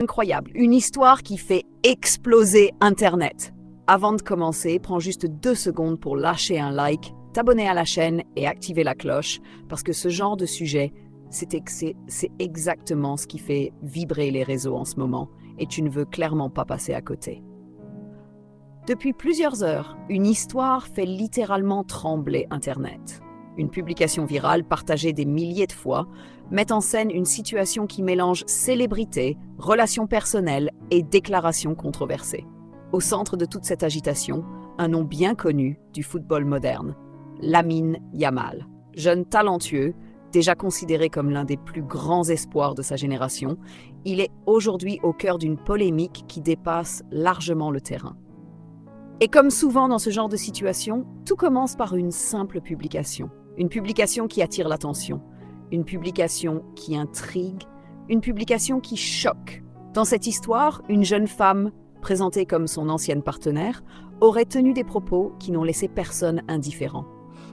Incroyable, une histoire qui fait exploser Internet. Avant de commencer, prends juste 2 secondes pour lâcher un like, t'abonner à la chaîne et activer la cloche, parce que ce genre de sujet, c'est exactement ce qui fait vibrer les réseaux en ce moment, et tu ne veux clairement pas passer à côté. Depuis plusieurs heures, une histoire fait littéralement trembler Internet. Une publication virale partagée des milliers de fois met en scène une situation qui mélange célébrité, relations personnelles et déclarations controversées. Au centre de toute cette agitation, un nom bien connu du football moderne, Lamine Yamal. Jeune talentueux, déjà considéré comme l'un des plus grands espoirs de sa génération, il est aujourd'hui au cœur d'une polémique qui dépasse largement le terrain. Et comme souvent dans ce genre de situation, tout commence par une simple publication. Une publication qui attire l'attention, une publication qui intrigue, une publication qui choque. Dans cette histoire, une jeune femme, présentée comme son ancienne partenaire, aurait tenu des propos qui n'ont laissé personne indifférent.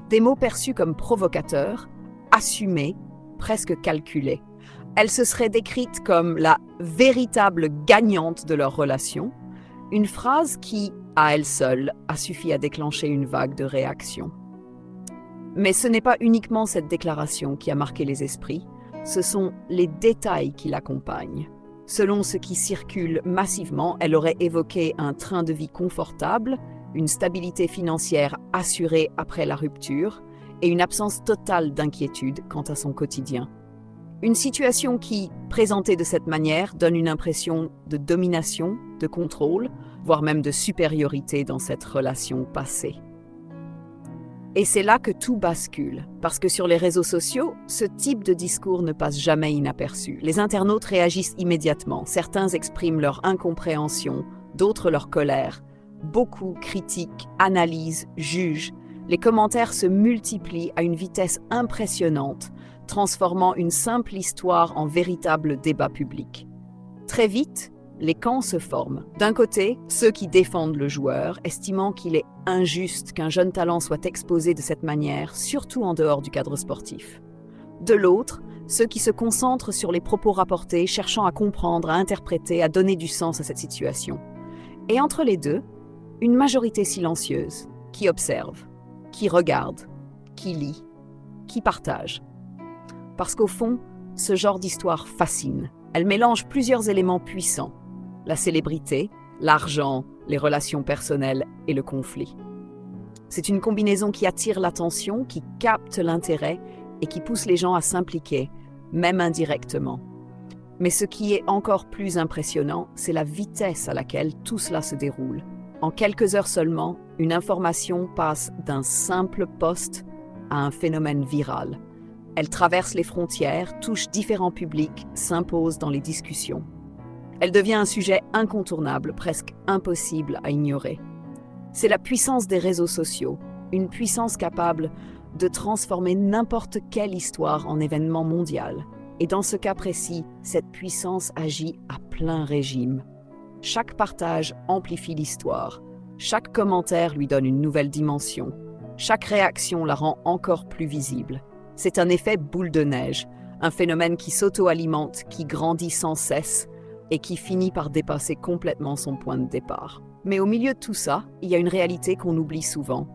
Des mots perçus comme provocateurs, assumés, presque calculés. Elle se serait décrite comme la véritable gagnante de leur relation, une phrase qui, à elle seule, a suffi à déclencher une vague de réactions. Mais ce n'est pas uniquement cette déclaration qui a marqué les esprits, ce sont les détails qui l'accompagnent. Selon ce qui circule massivement, elle aurait évoqué un train de vie confortable, une stabilité financière assurée après la rupture et une absence totale d'inquiétude quant à son quotidien. Une situation qui, présentée de cette manière, donne une impression de domination, de contrôle, voire même de supériorité dans cette relation passée. Et c'est là que tout bascule, parce que sur les réseaux sociaux, ce type de discours ne passe jamais inaperçu. Les internautes réagissent immédiatement, certains expriment leur incompréhension, d'autres leur colère. Beaucoup critiquent, analysent, jugent. Les commentaires se multiplient à une vitesse impressionnante, transformant une simple histoire en véritable débat public. Très vite, les camps se forment. D'un côté, ceux qui défendent le joueur, estimant qu'il est injuste qu'un jeune talent soit exposé de cette manière, surtout en dehors du cadre sportif. De l'autre, ceux qui se concentrent sur les propos rapportés, cherchant à comprendre, à interpréter, à donner du sens à cette situation. Et entre les deux, une majorité silencieuse, qui observe, qui regarde, qui lit, qui partage. Parce qu'au fond, ce genre d'histoire fascine. Elle mélange plusieurs éléments puissants. La célébrité, l'argent, les relations personnelles et le conflit. C'est une combinaison qui attire l'attention, qui capte l'intérêt et qui pousse les gens à s'impliquer, même indirectement. Mais ce qui est encore plus impressionnant, c'est la vitesse à laquelle tout cela se déroule. En quelques heures seulement, une information passe d'un simple post à un phénomène viral. Elle traverse les frontières, touche différents publics, s'impose dans les discussions. Elle devient un sujet incontournable, presque impossible à ignorer. C'est la puissance des réseaux sociaux, une puissance capable de transformer n'importe quelle histoire en événement mondial. Et dans ce cas précis, cette puissance agit à plein régime. Chaque partage amplifie l'histoire, chaque commentaire lui donne une nouvelle dimension, chaque réaction la rend encore plus visible. C'est un effet boule de neige, un phénomène qui s'auto-alimente, qui grandit sans cesse et qui finit par dépasser complètement son point de départ. Mais au milieu de tout ça, il y a une réalité qu'on oublie souvent.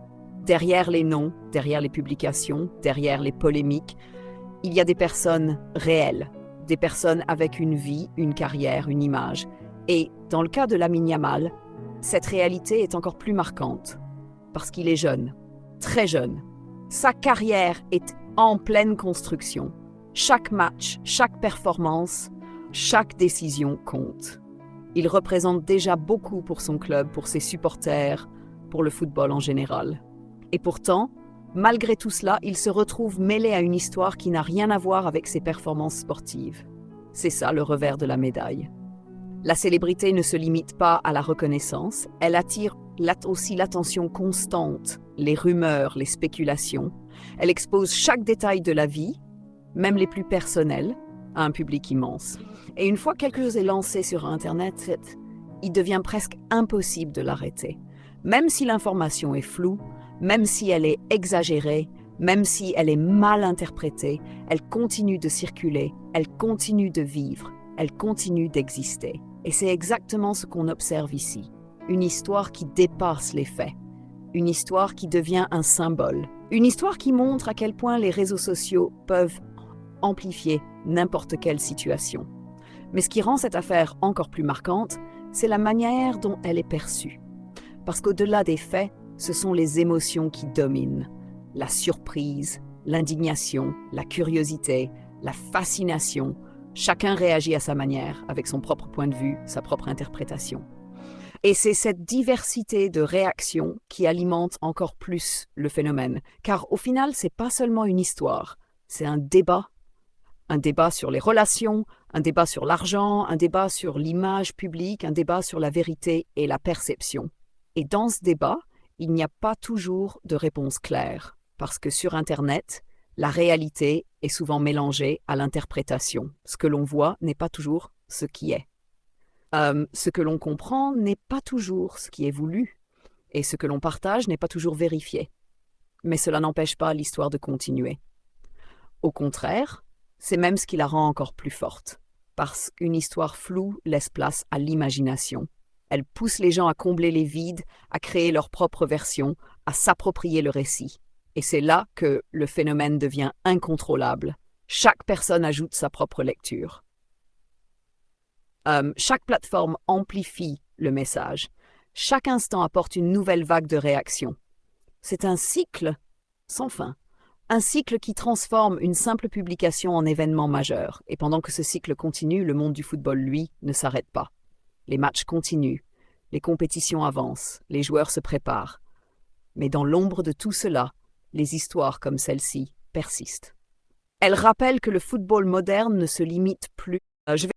Derrière les noms, derrière les publications, derrière les polémiques, il y a des personnes réelles, des personnes avec une vie, une carrière, une image. Et dans le cas de Lamine Yamal, cette réalité est encore plus marquante, parce qu'il est jeune, très jeune. Sa carrière est en pleine construction. Chaque match, chaque performance, chaque décision compte. Il représente déjà beaucoup pour son club, pour ses supporters, pour le football en général. Et pourtant, malgré tout cela, il se retrouve mêlé à une histoire qui n'a rien à voir avec ses performances sportives. C'est ça le revers de la médaille. La célébrité ne se limite pas à la reconnaissance, elle attire aussi l'attention constante, les rumeurs, les spéculations. Elle expose chaque détail de la vie, même les plus personnels, à un public immense. Et une fois quelque chose est lancé sur Internet, il devient presque impossible de l'arrêter. Même si l'information est floue, même si elle est exagérée, même si elle est mal interprétée, elle continue de circuler, elle continue de vivre. elle continue d'exister. Et c'est exactement ce qu'on observe ici. Une histoire qui dépasse les faits. Une histoire qui devient un symbole. Une histoire qui montre à quel point les réseaux sociaux peuvent amplifier n'importe quelle situation. Mais ce qui rend cette affaire encore plus marquante, c'est la manière dont elle est perçue. Parce qu'au-delà des faits, ce sont les émotions qui dominent. La surprise, l'indignation, la curiosité, la fascination. Chacun réagit à sa manière, avec son propre point de vue, sa propre interprétation. Et c'est cette diversité de réactions qui alimente encore plus le phénomène. Car au final, c'est pas seulement une histoire, c'est un débat sur les relations, un débat sur l'argent, un débat sur l'image publique, un débat sur la vérité et la perception. Et dans ce débat, il n'y a pas toujours de réponse claire, parce que sur Internet, la réalité est souvent mélangée à l'interprétation. Ce que l'on voit n'est pas toujours ce qui est. Ce que l'on comprend n'est pas toujours ce qui est voulu, et ce que l'on partage n'est pas toujours vérifié. Mais cela n'empêche pas l'histoire de continuer. Au contraire, c'est même ce qui la rend encore plus forte, parce qu'une histoire floue laisse place à l'imagination. Elle pousse les gens à combler les vides, à créer leur propre version, à s'approprier le récit. Et c'est là que le phénomène devient incontrôlable. Chaque personne ajoute sa propre lecture. Chaque plateforme amplifie le message. Chaque instant apporte une nouvelle vague de réactions. C'est un cycle sans fin. Un cycle qui transforme une simple publication en événement majeur. Et pendant que ce cycle continue, le monde du football, lui, ne s'arrête pas. Les matchs continuent, les compétitions avancent, les joueurs se préparent. Mais dans l'ombre de tout cela, les histoires comme celle-ci persistent. Elles rappellent que le football moderne ne se limite plus. Je vais